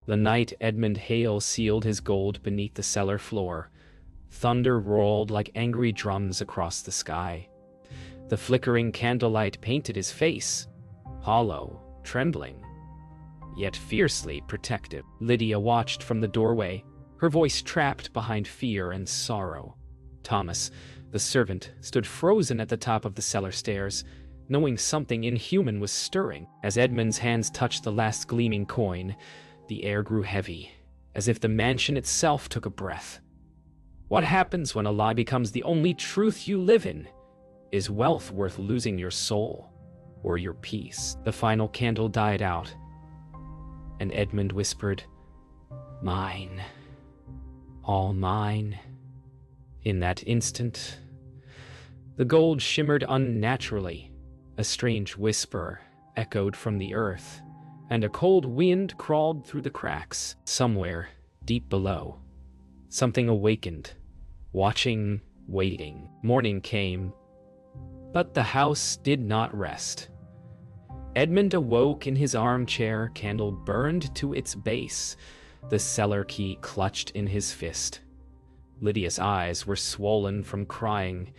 The night Edmund Hale sealed his gold beneath the cellar floor, thunder rolled like angry drums across the sky. The flickering candlelight painted his face, hollow, trembling, yet fiercely protective. Lydia watched from the doorway, her voice trapped behind fear and sorrow. Thomas, the servant, stood frozen at the top of the cellar stairs, knowing something inhuman was stirring. As Edmund's hands touched the last gleaming coin, the air grew heavy, as if the mansion itself took a breath. What happens when a lie becomes the only truth you live in? Is wealth worth losing your soul or your peace? The final candle died out, and Edmund whispered, "Mine. All mine." In that instant, the gold shimmered unnaturally. A strange whisper echoed from the earth, and a cold wind crawled through the cracks. Somewhere, deep below, something awakened, watching, waiting. Morning came, but the house did not rest. Edmund awoke in his armchair, candle burned to its base, the cellar key clutched in his fist. Lydia's eyes were swollen from crying,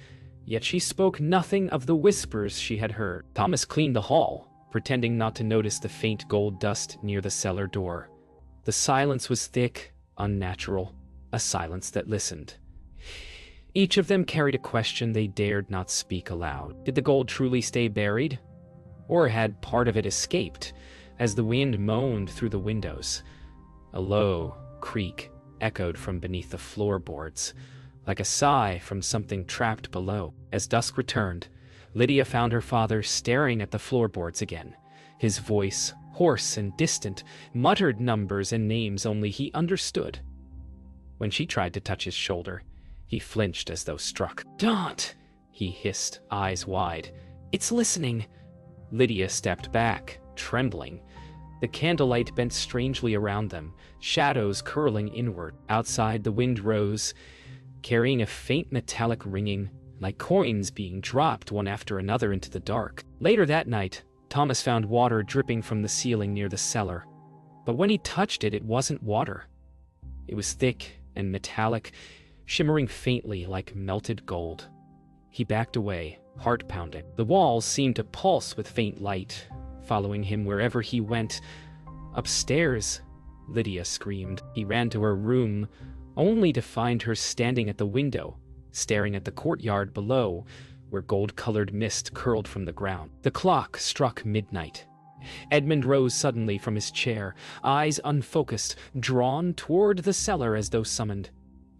yet she spoke nothing of the whispers she had heard. Thomas cleaned the hall, pretending not to notice the faint gold dust near the cellar door. The silence was thick, unnatural, a silence that listened. Each of them carried a question they dared not speak aloud. Did the gold truly stay buried? Or had part of it escaped as the wind moaned through the windows? A low creak echoed from beneath the floorboards, like a sigh from something trapped below. As dusk returned, Lydia found her father staring at the floorboards again. His voice, hoarse and distant, muttered numbers and names only he understood. When she tried to touch his shoulder, he flinched as though struck. "Don't!" he hissed, eyes wide. "It's listening." Lydia stepped back, trembling. The candlelight bent strangely around them, shadows curling inward. Outside, the wind rose, carrying a faint metallic ringing, like coins being dropped one after another into the dark. Later that night, Thomas found water dripping from the ceiling near the cellar. But when he touched it, it wasn't water. It was thick and metallic, shimmering faintly like melted gold. He backed away, heart pounding. The walls seemed to pulse with faint light, following him wherever he went. "Upstairs!" Lydia screamed. He ran to her room, only to find her standing at the window, staring at the courtyard below, where gold-colored mist curled from the ground. The clock struck midnight. Edmund rose suddenly from his chair, eyes unfocused, drawn toward the cellar as though summoned.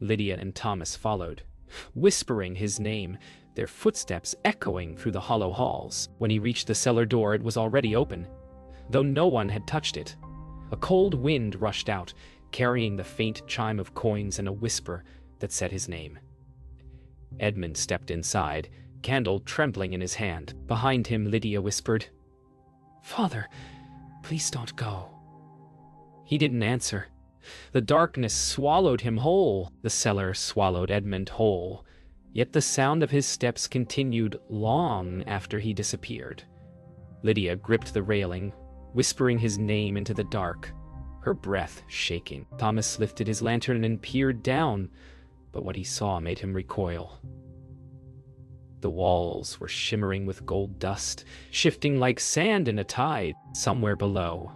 Lydia and Thomas followed, whispering his name, their footsteps echoing through the hollow halls. When he reached the cellar door, it was already open, though no one had touched it. A cold wind rushed out, carrying the faint chime of coins and a whisper that said his name. Edmund stepped inside, candle trembling in his hand. Behind him, Lydia whispered, "Father, please don't go." He didn't answer. The darkness swallowed him whole. The cellar swallowed Edmund whole. Yet the sound of his steps continued long after he disappeared. Lydia gripped the railing, whispering his name into the dark, her breath shaking. Thomas lifted his lantern and peered down, but what he saw made him recoil. The walls were shimmering with gold dust, shifting like sand in a tide. Somewhere below,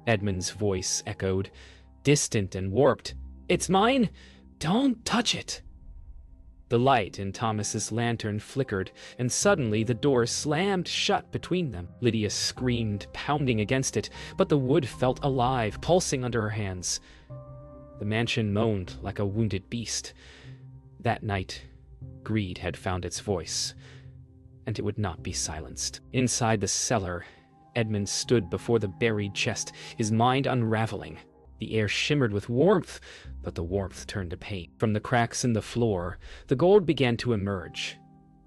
Edmund's voice echoed, distant and warped. "It's mine! Don't touch it!" The light in Thomas's lantern flickered, and suddenly the door slammed shut between them. Lydia screamed, pounding against it, but the wood felt alive, pulsing under her hands. The mansion moaned like a wounded beast. That night, greed had found its voice, and it would not be silenced. Inside the cellar, Edmund stood before the buried chest, his mind unraveling. The air shimmered with warmth, but the warmth turned to pain. From the cracks in the floor, the gold began to emerge,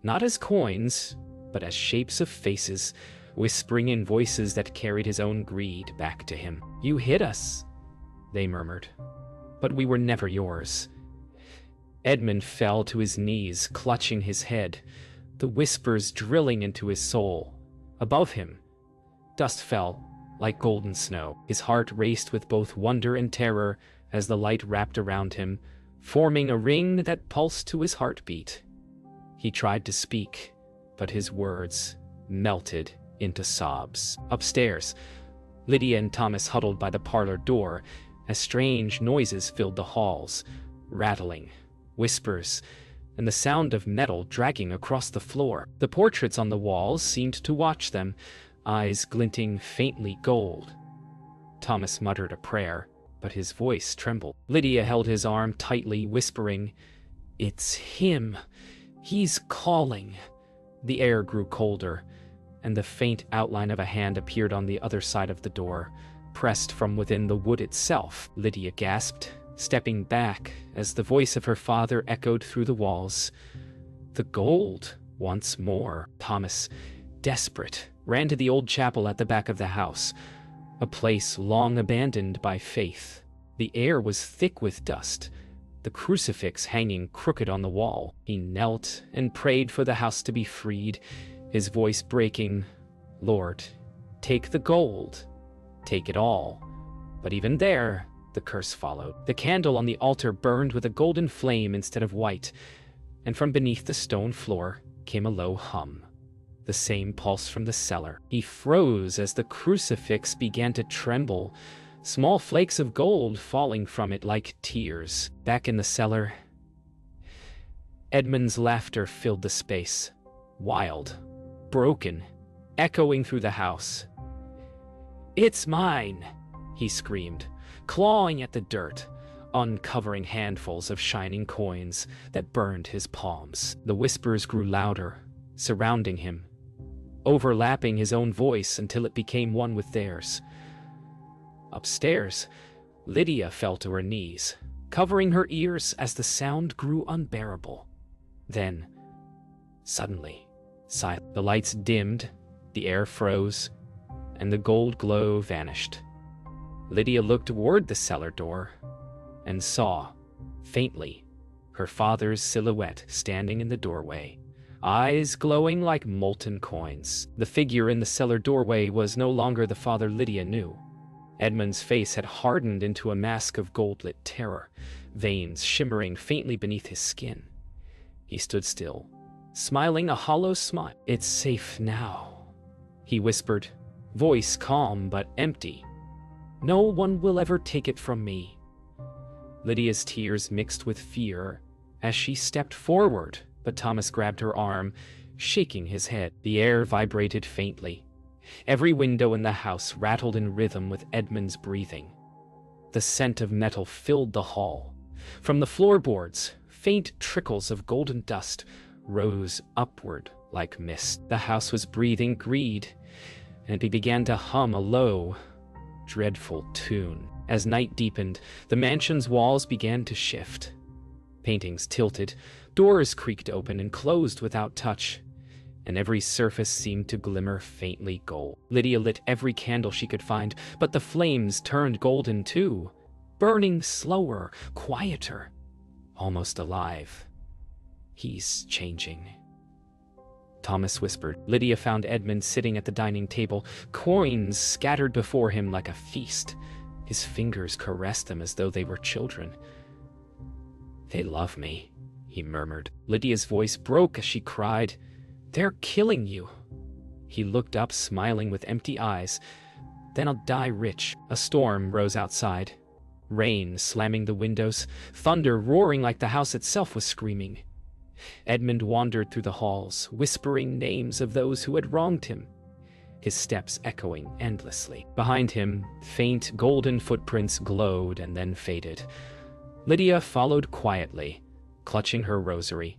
not as coins, but as shapes of faces, whispering in voices that carried his own greed back to him. "You hid us," they murmured, "but we were never yours." Edmund fell to his knees, clutching his head, the whispers drilling into his soul. Above him, dust fell, like golden snow. His heart raced with both wonder and terror as the light wrapped around him, forming a ring that pulsed to his heartbeat. He tried to speak, but his words melted into sobs. Upstairs, Lydia and Thomas huddled by the parlor door as strange noises filled the halls, rattling, whispers, and the sound of metal dragging across the floor. The portraits on the walls seemed to watch them, eyes glinting faintly gold. Thomas muttered a prayer, but his voice trembled. Lydia held his arm tightly, whispering, "It's him. He's calling." The air grew colder, and the faint outline of a hand appeared on the other side of the door, pressed from within the wood itself. Lydia gasped, stepping back as the voice of her father echoed through the walls. The gold, once more. Thomas, desperate, ran to the old chapel at the back of the house, a place long abandoned by faith. The air was thick with dust, the crucifix hanging crooked on the wall. He knelt and prayed for the house to be freed, his voice breaking, "Lord, take the gold, take it all." But even there, the curse followed. The candle on the altar burned with a golden flame instead of white, and from beneath the stone floor came a low hum, the same pulse from the cellar. He froze as the crucifix began to tremble, small flakes of gold falling from it like tears. Back in the cellar, Edmund's laughter filled the space, wild, broken, echoing through the house. "It's mine," he screamed, clawing at the dirt, uncovering handfuls of shining coins that burned his palms. The whispers grew louder, surrounding him, overlapping his own voice until it became one with theirs. Upstairs, Lydia fell to her knees, covering her ears as the sound grew unbearable. Then, suddenly, the lights dimmed, the air froze, and the gold glow vanished. Lydia looked toward the cellar door and saw, faintly, her father's silhouette standing in the doorway, eyes glowing like molten coins. The figure in the cellar doorway was no longer the father Lydia knew. Edmund's face had hardened into a mask of gold-lit terror, veins shimmering faintly beneath his skin. He stood still, smiling a hollow smile. "It's safe now," he whispered, voice calm but empty. "No one will ever take it from me." Lydia's tears mixed with fear as she stepped forward, but Thomas grabbed her arm, shaking his head. The air vibrated faintly. Every window in the house rattled in rhythm with Edmund's breathing. The scent of metal filled the hall. From the floorboards, faint trickles of golden dust rose upward like mist. The house was breathing greed, and it began to hum a low, dreadful tune. As night deepened, the mansion's walls began to shift. Paintings tilted, doors creaked open and closed without touch, and every surface seemed to glimmer faintly gold. Lydia lit every candle she could find, but the flames turned golden too, burning slower, quieter, almost alive. "He's changing," Thomas whispered. Lydia found Edmund sitting at the dining table, coins scattered before him like a feast. His fingers caressed them as though they were children. "They love me," he murmured. Lydia's voice broke as she cried, "They're killing you." He looked up, smiling with empty eyes. "Then I'll die rich." A storm rose outside, rain slamming the windows, thunder roaring like the house itself was screaming. Edmund wandered through the halls, whispering names of those who had wronged him, his steps echoing endlessly. Behind him, faint golden footprints glowed and then faded. Lydia followed quietly, clutching her rosary,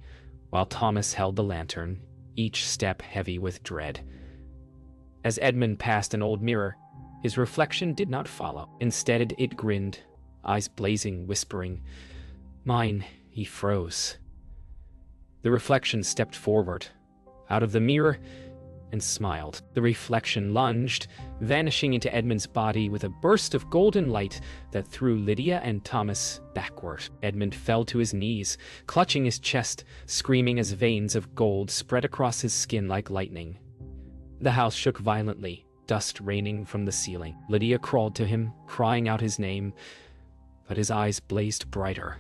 while Thomas held the lantern, each step heavy with dread. As Edmund passed an old mirror, his reflection did not follow. Instead, it grinned, eyes blazing, whispering, "Mine." He froze. The reflection stepped forward, out of the mirror, and smiled. The reflection lunged, vanishing into Edmund's body with a burst of golden light that threw Lydia and Thomas backward. Edmund fell to his knees, clutching his chest, screaming as veins of gold spread across his skin like lightning. The house shook violently, dust raining from the ceiling. Lydia crawled to him, crying out his name, but his eyes blazed brighter.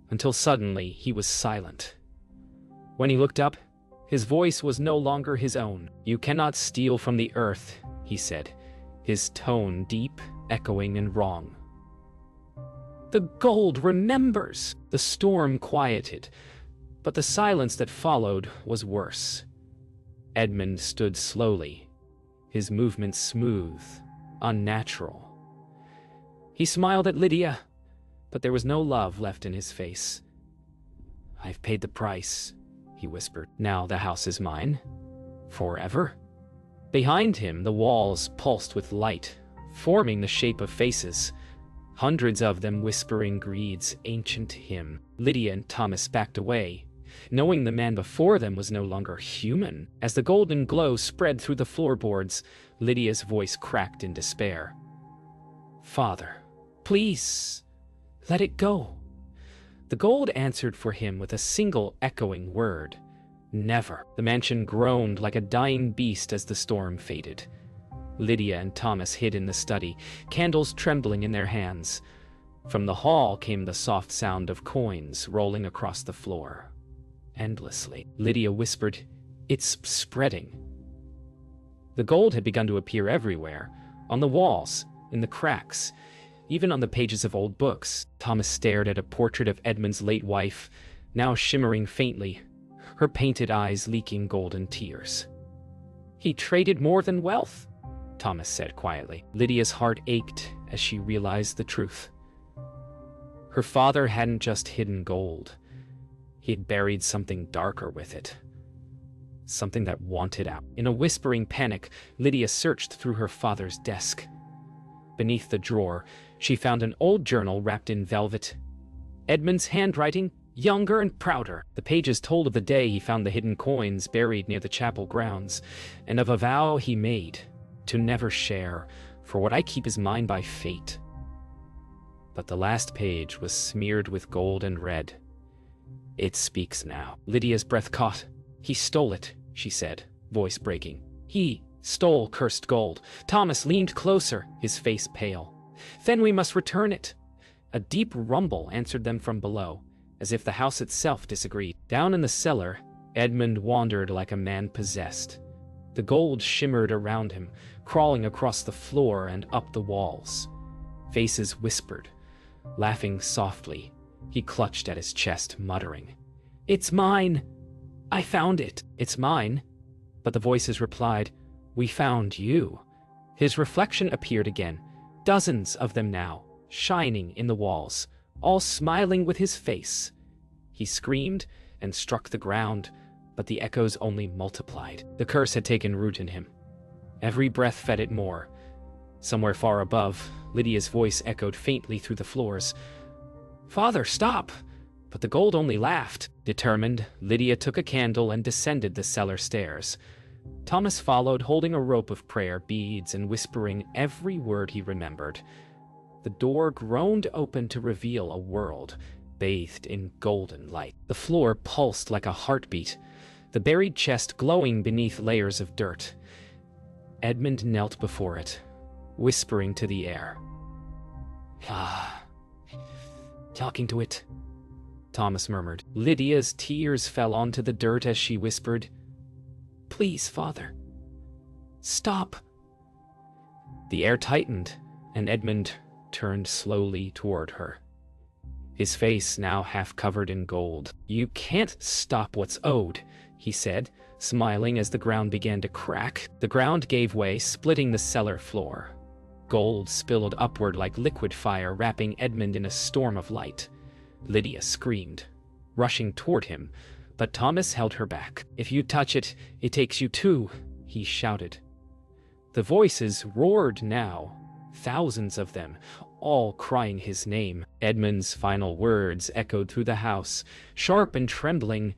Until suddenly he was silent. When he looked up, his voice was no longer his own. "You cannot steal from the earth," he said, his tone deep, echoing, and wrong. "The gold remembers!" The storm quieted, but the silence that followed was worse. Edmund stood slowly, his movements smooth, unnatural. He smiled at Lydia, but there was no love left in his face. "I've paid the price," he whispered. "Now the house is mine. Forever." Behind him, the walls pulsed with light, forming the shape of faces, hundreds of them whispering Greed's ancient hymn. Lydia and Thomas backed away, knowing the man before them was no longer human. As the golden glow spread through the floorboards, Lydia's voice cracked in despair. "Father, please, let it go." The gold answered for him with a single echoing word: "Never." The mansion groaned like a dying beast as the storm faded. Lydia and Thomas hid in the study, candles trembling in their hands. From the hall came the soft sound of coins rolling across the floor. Endlessly. Lydia whispered, "It's spreading." The gold had begun to appear everywhere, on the walls, in the cracks, even on the pages of old books. Thomas stared at a portrait of Edmund's late wife, now shimmering faintly, her painted eyes leaking golden tears. "He traded more than wealth," Thomas said quietly. Lydia's heart ached as she realized the truth. Her father hadn't just hidden gold. He had buried something darker with it. Something that wanted out. In a whispering panic, Lydia searched through her father's desk. Beneath the drawer, she found an old journal wrapped in velvet. Edmund's handwriting, younger and prouder. The pages told of the day he found the hidden coins buried near the chapel grounds, and of a vow he made to never share, "For what I keep is mine by fate." But the last page was smeared with gold and red. "It speaks now." Lydia's breath caught. "He stole it," she said, voice breaking. "He stole cursed gold." Thomas leaned closer, his face pale. "Then we must return it." A deep rumble answered them from below, as if the house itself disagreed. Down in the cellar, Edmund wandered like a man possessed. The gold shimmered around him, crawling across the floor and up the walls. Faces whispered, laughing softly. He clutched at his chest, muttering, "It's mine! I found it! It's mine!" But the voices replied, "We found you." His reflection appeared again, dozens of them now, shining in the walls, all smiling with his face. He screamed and struck the ground, but the echoes only multiplied. The curse had taken root in him. Every breath fed it more. Somewhere far above, Lydia's voice echoed faintly through the floors. "Father, stop!" But the gold only laughed. Determined, Lydia took a candle and descended the cellar stairs. Thomas followed, holding a rope of prayer beads and whispering every word he remembered. The door groaned open to reveal a world bathed in golden light. The floor pulsed like a heartbeat, the buried chest glowing beneath layers of dirt. Edmund knelt before it, whispering to the air. Talking to it," Thomas murmured. Lydia's tears fell onto the dirt as she whispered, "Please, Father, stop." The air tightened, and Edmund turned slowly toward her, his face now half covered in gold. "You can't stop what's owed," he said, smiling as the ground began to crack. The ground gave way, splitting the cellar floor. Gold spilled upward like liquid fire, wrapping Edmund in a storm of light. Lydia screamed, rushing toward him, but Thomas held her back. "If you touch it, it takes you too," he shouted. The voices roared now, thousands of them, all crying his name. Edmund's final words echoed through the house, sharp and trembling.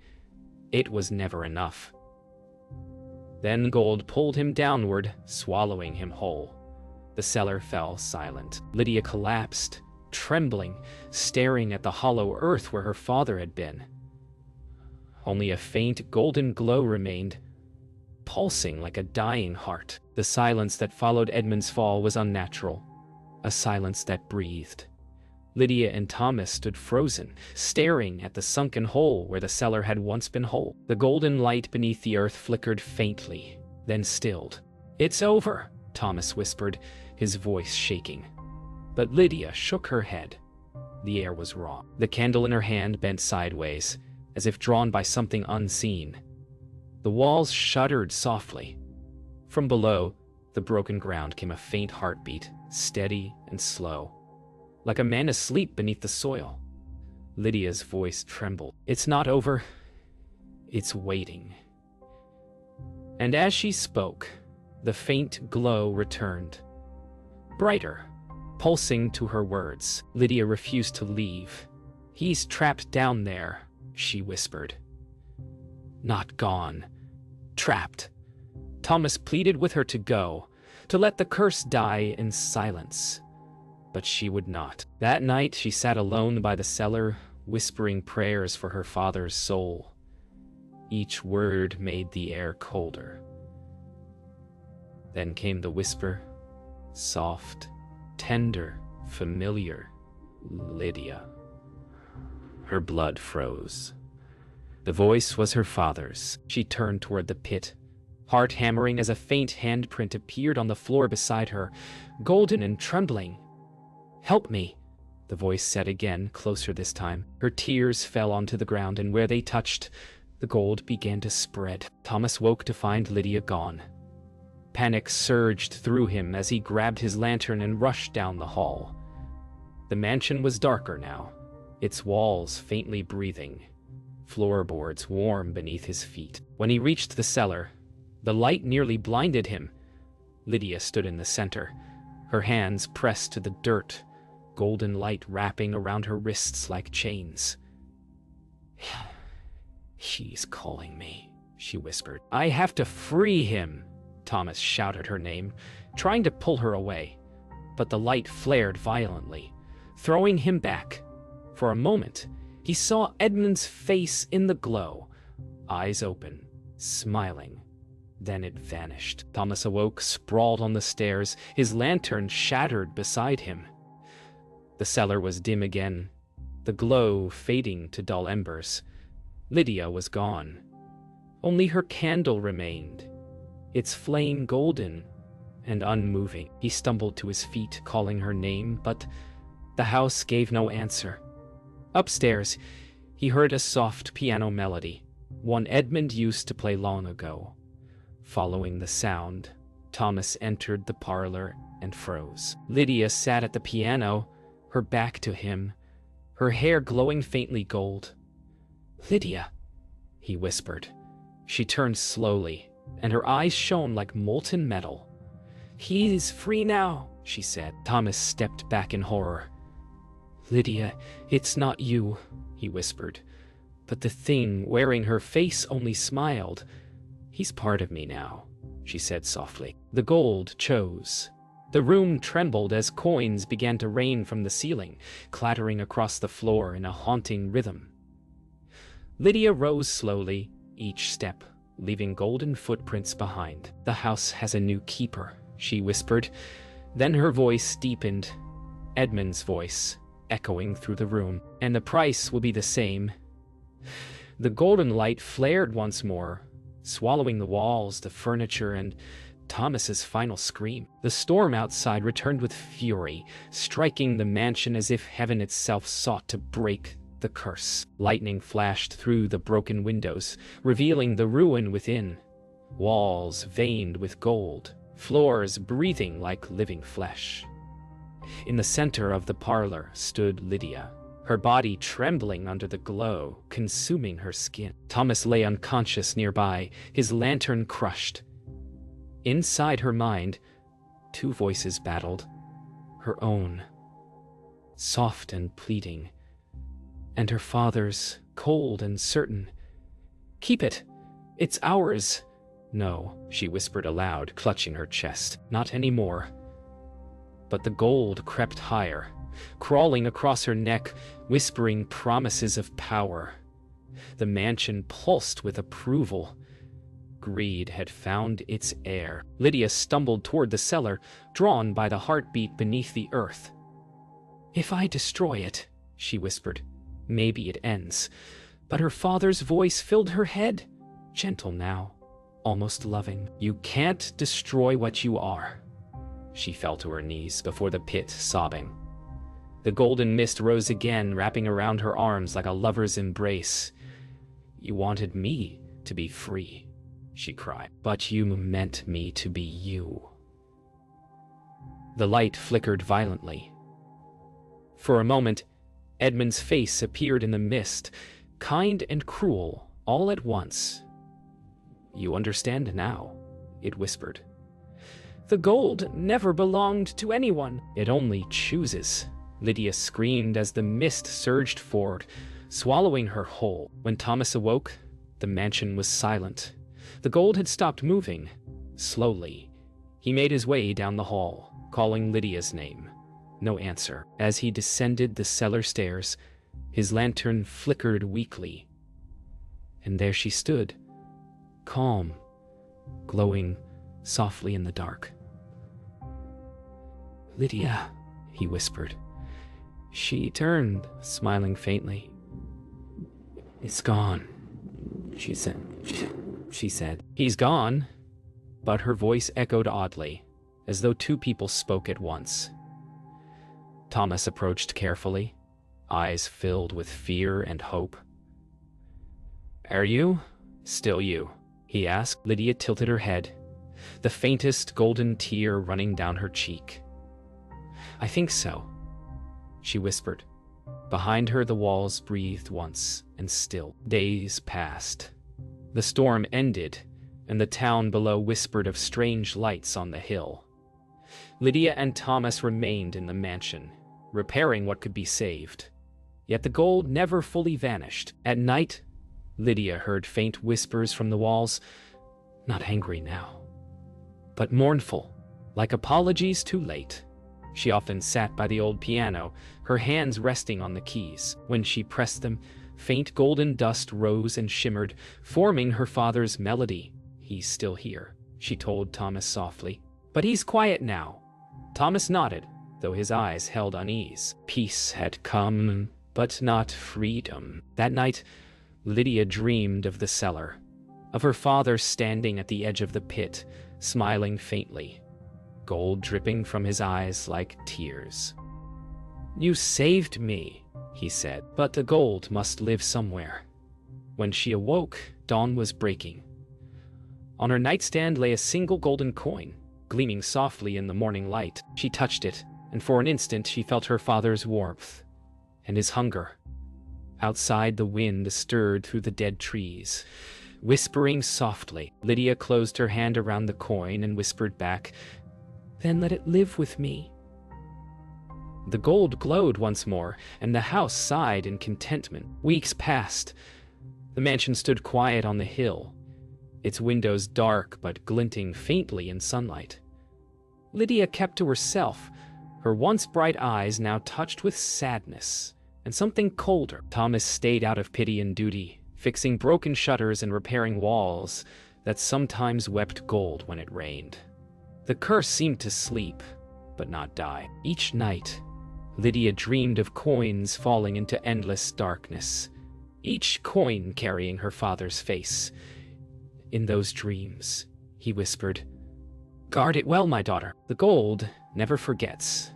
It was never enough. Then gold pulled him downward, swallowing him whole. The cellar fell silent. Lydia collapsed, trembling, staring at the hollow earth where her father had been. Only a faint golden glow remained, pulsing like a dying heart. The silence that followed Edmund's fall was unnatural, a silence that breathed. Lydia and Thomas stood frozen, staring at the sunken hole where the cellar had once been whole. The golden light beneath the earth flickered faintly, then stilled. "It's over," Thomas whispered, his voice shaking. But Lydia shook her head. The air was raw. The candle in her hand bent sideways, as if drawn by something unseen. The walls shuddered softly. From below, the broken ground came a faint heartbeat, steady and slow, like a man asleep beneath the soil. Lydia's voice trembled. "It's not over. It's waiting." And as she spoke, the faint glow returned. Brighter, pulsing to her words. Lydia refused to leave. "He's trapped down there," she whispered. "Not gone. Trapped." Thomas pleaded with her to go, to let the curse die in silence. But she would not. That night she sat alone by the cellar, whispering prayers for her father's soul. Each word made the air colder. Then came the whisper, soft, tender, familiar. "Lydia." Her blood froze. The voice was her father's. She turned toward the pit, heart hammering as a faint handprint appeared on the floor beside her, golden and trembling. "Help me," the voice said again, closer this time. Her tears fell onto the ground, and where they touched, the gold began to spread. Thomas woke to find Lydia gone. Panic surged through him as he grabbed his lantern and rushed down the hall. The mansion was darker now, its walls faintly breathing, floorboards warm beneath his feet. When he reached the cellar, the light nearly blinded him. Lydia stood in the center, her hands pressed to the dirt, golden light wrapping around her wrists like chains. "He's calling me," she whispered. "I have to free him." Thomas shouted her name, trying to pull her away, but the light flared violently, throwing him back. For a moment, he saw Edmund's face in the glow, eyes open, smiling. Then it vanished. Thomas awoke, sprawled on the stairs, his lantern shattered beside him. The cellar was dim again, the glow fading to dull embers. Lydia was gone. Only her candle remained, its flame golden and unmoving. He stumbled to his feet, calling her name, but the house gave no answer. Upstairs, he heard a soft piano melody, one Edmund used to play long ago. Following the sound, Thomas entered the parlor and froze. Lydia sat at the piano, her back to him, her hair glowing faintly gold. "Lydia," he whispered. She turned slowly, and her eyes shone like molten metal. "He's free now," she said. Thomas stepped back in horror. "Lydia, it's not you," he whispered. But the thing wearing her face only smiled. "He's part of me now," she said softly. The gold chose. The room trembled as coins began to rain from the ceiling, clattering across the floor in a haunting rhythm. Lydia rose slowly, each step leaving golden footprints behind. "The house has a new keeper," she whispered. Then her voice deepened, Edmund's voice, echoing through the room. "And the price will be the same." The golden light flared once more, swallowing the walls, the furniture, and Thomas's final scream. The storm outside returned with fury, striking the mansion as if heaven itself sought to break the curse. Lightning flashed through the broken windows, revealing the ruin within. Walls veined with gold, floors breathing like living flesh. In the center of the parlor stood Lydia, her body trembling under the glow, consuming her skin. Thomas lay unconscious nearby, his lantern crushed. Inside her mind, two voices battled, her own, soft and pleading, and her father's, cold and certain. "Keep it. It's ours." "No," she whispered aloud, clutching her chest. "Not anymore." But the gold crept higher, crawling across her neck, whispering promises of power. The mansion pulsed with approval. greed had found its heir. Lydia stumbled toward the cellar, drawn by the heartbeat beneath the earth. "If I destroy it," she whispered, "maybe it ends." But her father's voice filled her head, gentle now, almost loving. "You can't destroy what you are." She fell to her knees before the pit, sobbing. The golden mist rose again, wrapping around her arms like a lover's embrace. "You wanted me to be free," she cried, "but you meant me to be you." The light flickered violently. For a moment, Edmund's face appeared in the mist, kind and cruel, all at once. "You understand now," it whispered. "The gold never belonged to anyone. It only chooses," Lydia screamed as the mist surged forward, swallowing her whole. When Thomas awoke, the mansion was silent. The gold had stopped moving. Slowly, he made his way down the hall, calling Lydia's name. No answer. As he descended the cellar stairs, his lantern flickered weakly. And there she stood, calm, glowing softly in the dark. "Lydia," he whispered. She turned, smiling faintly. "It's gone," she said. "He's gone," but her voice echoed oddly, as though two people spoke at once. Thomas approached carefully, eyes filled with fear and hope. "Are you still you?" he asked. Lydia tilted her head, the faintest golden tear running down her cheek. "I think so," she whispered. Behind her, the walls breathed once, and still. Days passed. The storm ended, and the town below whispered of strange lights on the hill. Lydia and Thomas remained in the mansion, repairing what could be saved. Yet the gold never fully vanished. At night, Lydia heard faint whispers from the walls, not angry now, but mournful, like apologies too late. She often sat by the old piano, her hands resting on the keys. When she pressed them, faint golden dust rose and shimmered, forming her father's melody. "He's still here," she told Thomas softly. "But he's quiet now." Thomas nodded, though his eyes held unease. Peace had come, but not freedom. That night, Lydia dreamed of the cellar, of her father standing at the edge of the pit, smiling faintly, gold dripping from his eyes like tears. "You saved me," he said, "but the gold must live somewhere." When she awoke, dawn was breaking. On her nightstand lay a single golden coin, gleaming softly in the morning light. She touched it, and for an instant she felt her father's warmth and his hunger. Outside, the wind stirred through the dead trees, whispering softly. Lydia closed her hand around the coin and whispered back, "Then let it live with me." The gold glowed once more, and the house sighed in contentment. Weeks passed. The mansion stood quiet on the hill, its windows dark but glinting faintly in sunlight. Lydia kept to herself, her once bright eyes now touched with sadness and something colder. Thomas stayed out of pity and duty, fixing broken shutters and repairing walls that sometimes wept gold when it rained. The curse seemed to sleep, but not die. Each night, Lydia dreamed of coins falling into endless darkness, each coin carrying her father's face. In those dreams, he whispered, "Guard it well, my daughter. The gold never forgets."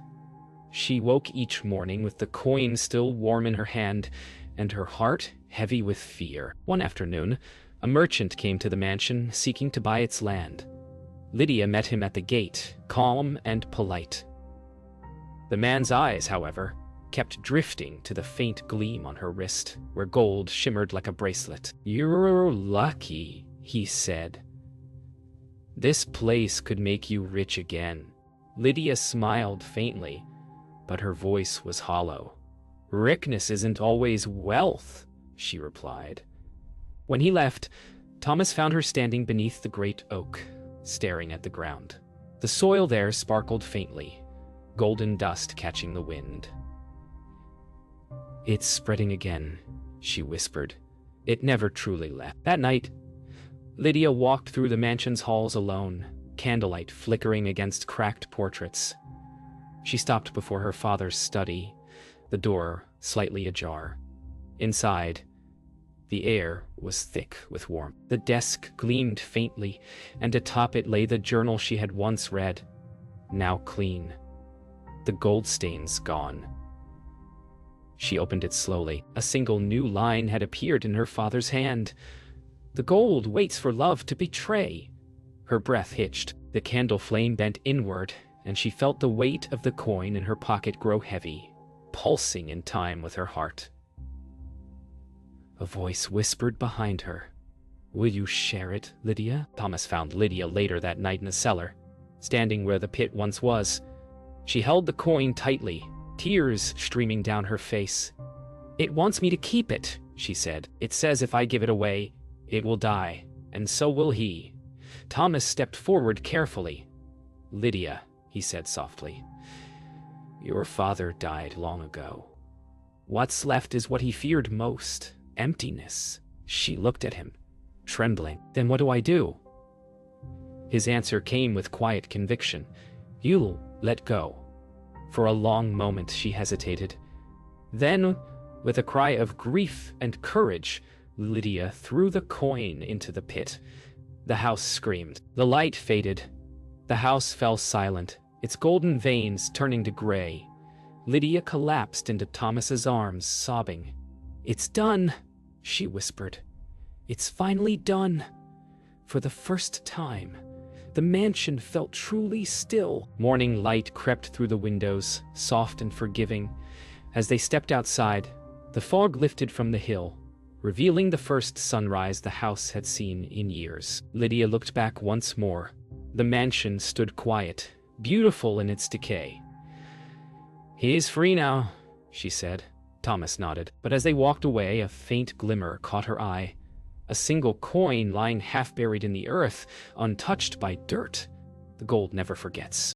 She woke each morning with the coin still warm in her hand and her heart heavy with fear. One afternoon, a merchant came to the mansion seeking to buy its land. Lydia met him at the gate, calm and polite. The man's eyes, however, kept drifting to the faint gleam on her wrist, where gold shimmered like a bracelet. "You're lucky," he said. "This place could make you rich again." Lydia smiled faintly, but her voice was hollow. "Richness isn't always wealth," she replied. When he left, Thomas found her standing beneath the great oak, staring at the ground. The soil there sparkled faintly, golden dust catching the wind. "It's spreading again," she whispered. "It never truly left." That night, Lydia walked through the mansion's halls alone, candlelight flickering against cracked portraits. She stopped before her father's study, the door slightly ajar. Inside, the air was thick with warmth. The desk gleamed faintly, and atop it lay the journal she had once read, now clean. The gold stains gone. She opened it slowly. A single new line had appeared in her father's hand. "The gold waits for love to betray." Her breath hitched. The candle flame bent inward, and she felt the weight of the coin in her pocket grow heavy, pulsing in time with her heart. A voice whispered behind her. "Will you share it, Lydia?" Thomas found Lydia later that night in the cellar, standing where the pit once was. She held the coin tightly, tears streaming down her face. "It wants me to keep it," she said. "It says if I give it away, it will die, and so will he." Thomas stepped forward carefully. "Lydia," he said softly, "your father died long ago. What's left is what he feared most, emptiness." She looked at him, trembling. "Then what do I do?" His answer came with quiet conviction. "You'll let go." For a long moment she hesitated. Then, with a cry of grief and courage, Lydia threw the coin into the pit. The house screamed. The light faded. The house fell silent, its golden veins turning to gray. Lydia collapsed into Thomas's arms, sobbing. "It's done," she whispered. "It's finally done." For the first time, the mansion felt truly still. Morning light crept through the windows, soft and forgiving. As they stepped outside, the fog lifted from the hill, revealing the first sunrise the house had seen in years. Lydia looked back once more. The mansion stood quiet, beautiful in its decay. "He's free now," she said. Thomas nodded, but as they walked away, a faint glimmer caught her eye. A single coin lying half buried in the earth, untouched by dirt. The gold never forgets.